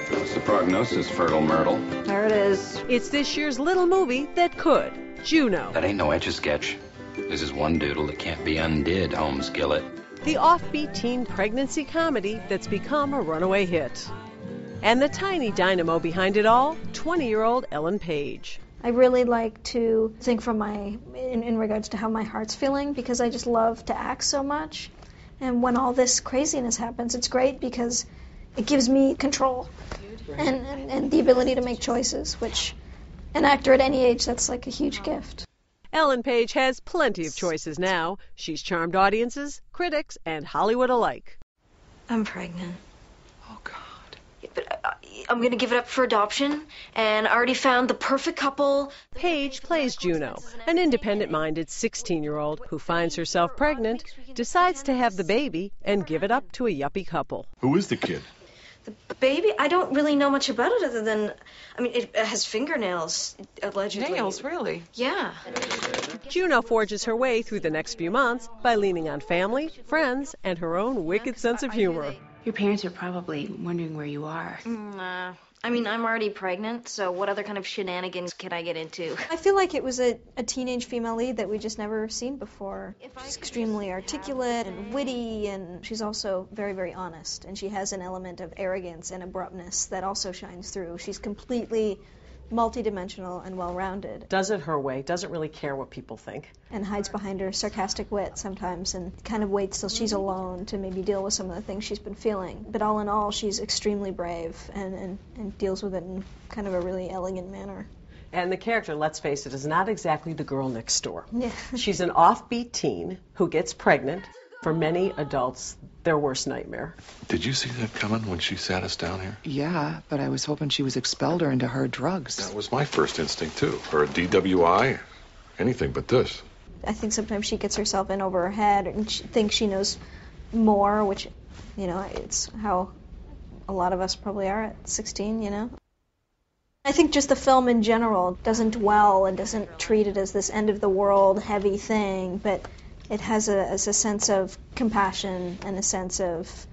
What's the prognosis, Fertile Myrtle? There it is. It's this year's little movie that could. Juno. That ain't no Etch-a-Sketch. This is one doodle that can't be undid, Holmes Gillett. The offbeat teen pregnancy comedy that's become a runaway hit. And the tiny dynamo behind it all, 20-year-old Ellen Page. I really like to think from in regards to how my heart's feeling, because I just love to act so much. And when all this craziness happens, it's great because it gives me control and the ability to make choices, which an actor at any age, that's like a huge gift. Ellen Page has plenty of choices now. She's charmed audiences, critics, and Hollywood alike. I'm pregnant. Oh, God. But I'm going to give it up for adoption, and I already found the perfect couple. Page plays Juno, an independent-minded 16-year-old who finds herself pregnant, decides to have the baby, and give it up to a yuppie couple. Who is the kid? The baby? I don't really know much about it other than, I mean, it has fingernails, allegedly. Nails, really? Yeah. Juno forges her way through the next few months by leaning on family, friends, and her own wicked sense of humor. Your parents are probably wondering where you are. I mean, I'm already pregnant, so what other kind of shenanigans can I get into? I feel like it was a teenage female lead that we just never seen before. She's extremely articulate and witty, and she's also very, very honest. And she has an element of arrogance and abruptness that also shines through. She's completely multidimensional and well-rounded. Does it her way, doesn't really care what people think. And hides behind her sarcastic wit sometimes and kind of waits till she's alone to maybe deal with some of the things she's been feeling. But all in all, she's extremely brave and deals with it in kind of a really elegant manner. And the character, let's face it, is not exactly the girl next door. Yeah. She's an offbeat teen who gets pregnant. For many adults, their worst nightmare. Did you see that coming when she sat us down here? Yeah, but I was hoping she was expelled or into hard drugs. That was my first instinct, too. Or a DWI. Anything but this. I think sometimes she gets herself in over her head and she thinks she knows more, which, you know, it's how a lot of us probably are at 16, you know. I think just the film in general doesn't dwell and doesn't treat it as this end-of-the-world heavy thing, but it has a sense of compassion and a sense of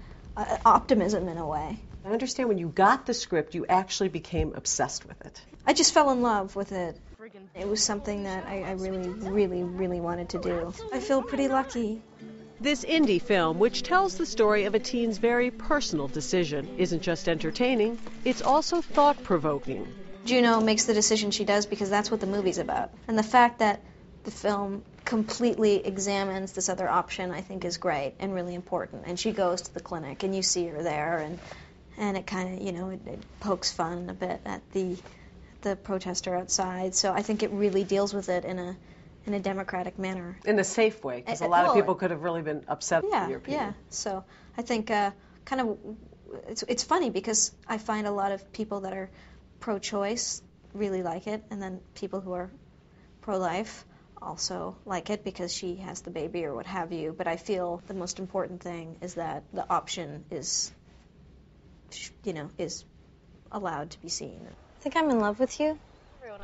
optimism in a way. I understand when you got the script, you actually became obsessed with it. I just fell in love with it. It was something that I really, really, really wanted to do. I feel pretty lucky. This indie film, which tells the story of a teen's very personal decision, isn't just entertaining, it's also thought-provoking. Juno makes the decision she does because that's what the movie's about. And the fact that the film completely examines this other option, I think, is great and really important. And she goes to the clinic, and you see her there, and it kind of, you know, it pokes fun a bit at the protester outside. So I think it really deals with it in a democratic manner. In a safe way, because a lot of people could have really been upset with your opinion. Yeah. So I think kind of it's funny because I find a lot of people that are pro-choice really like it, and then people who are pro-life also like it because she has the baby or what have you. But I feel the most important thing is that the option is, you know, is allowed to be seen. I think I'm in love with you.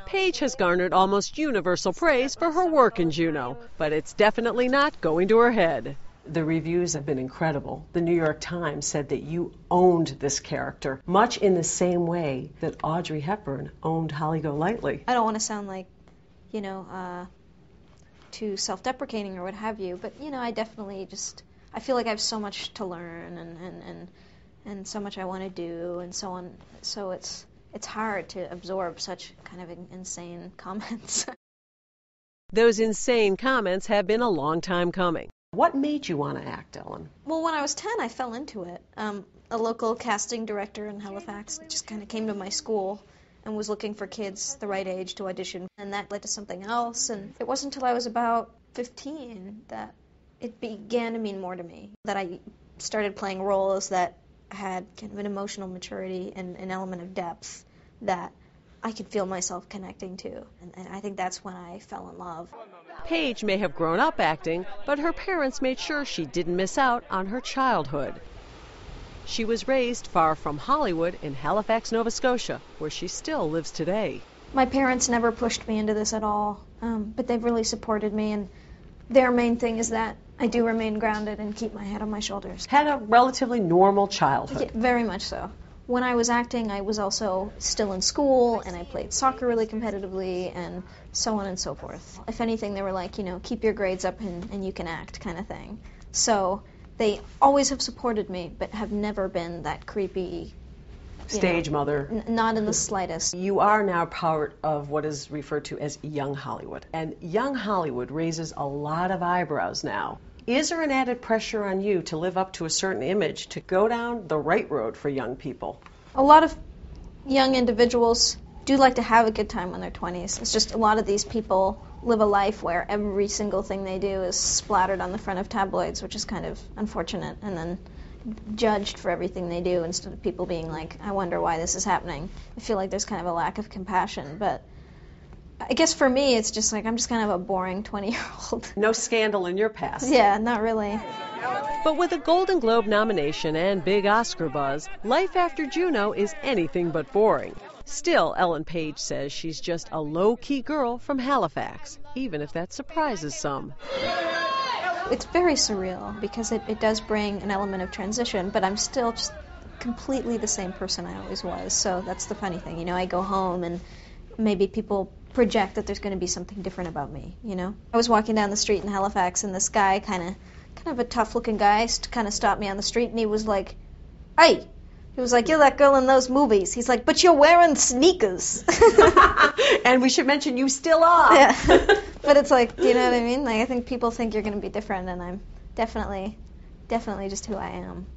Page has garnered almost universal praise for her work in Juno, but it's definitely not going to her head. The reviews have been incredible. The New York Times said that you owned this character, much in the same way that Audrey Hepburn owned Holly Golightly. I don't want to sound like, you know, too self-deprecating or what have you, but, you know, I definitely just, I feel like I have so much to learn and so much I want to do and so on, so it's hard to absorb such kind of insane comments. Those insane comments have been a long time coming. What made you want to act, Ellen? Well, when I was 10, I fell into it. A local casting director in Halifax just kind of came to my school and was looking for kids the right age to audition, and that led to something else. And it wasn't until I was about 15 that it began to mean more to me, that I started playing roles that had kind of an emotional maturity and an element of depth that I could feel myself connecting to. And I think that's when I fell in love. Page may have grown up acting, but her parents made sure she didn't miss out on her childhood. She was raised far from Hollywood in Halifax, Nova Scotia, where she still lives today. My parents never pushed me into this at all, but they've really supported me, and their main thing is that I do remain grounded and keep my head on my shoulders. Had a relatively normal childhood. Yeah, very much so. when I was acting, I was also still in school, and I played soccer really competitively, and so on and so forth. If anything, they were like, keep your grades up and you can act kind of thing. So they always have supported me, but have never been that creepy stage mother. Not in the slightest. You are now part of what is referred to as Young Hollywood. And Young Hollywood raises a lot of eyebrows now. Is there an added pressure on you to live up to a certain image, to go down the right road for young people? A lot of young individuals do like to have a good time in their 20s. It's just a lot of these people live a life where every single thing they do is splattered on the front of tabloids, which is kind of unfortunate, and then judged for everything they do instead of people being like, I wonder why this is happening. I feel like there's kind of a lack of compassion, but I guess for me it's just like I'm just kind of a boring 20-year-old. No scandal in your past. Yeah, not really. But with a Golden Globe nomination and big Oscar buzz, life after Juno is anything but boring. Still, Ellen Page says she's just a low-key girl from Halifax, even if that surprises some. It's very surreal because it does bring an element of transition, but I'm still just completely the same person I always was. So that's the funny thing, I go home and maybe people project that there's going to be something different about me, I was walking down the street in Halifax and this guy, kind of a tough-looking guy, kind of stopped me on the street and he was like, "Hey!" He was like, "You're that girl in those movies." He's like, "But you're wearing sneakers." And we should mention you still are. Yeah. But it's like, do you know what I mean? Like, I think people think you're going to be different, and I'm definitely just who I am.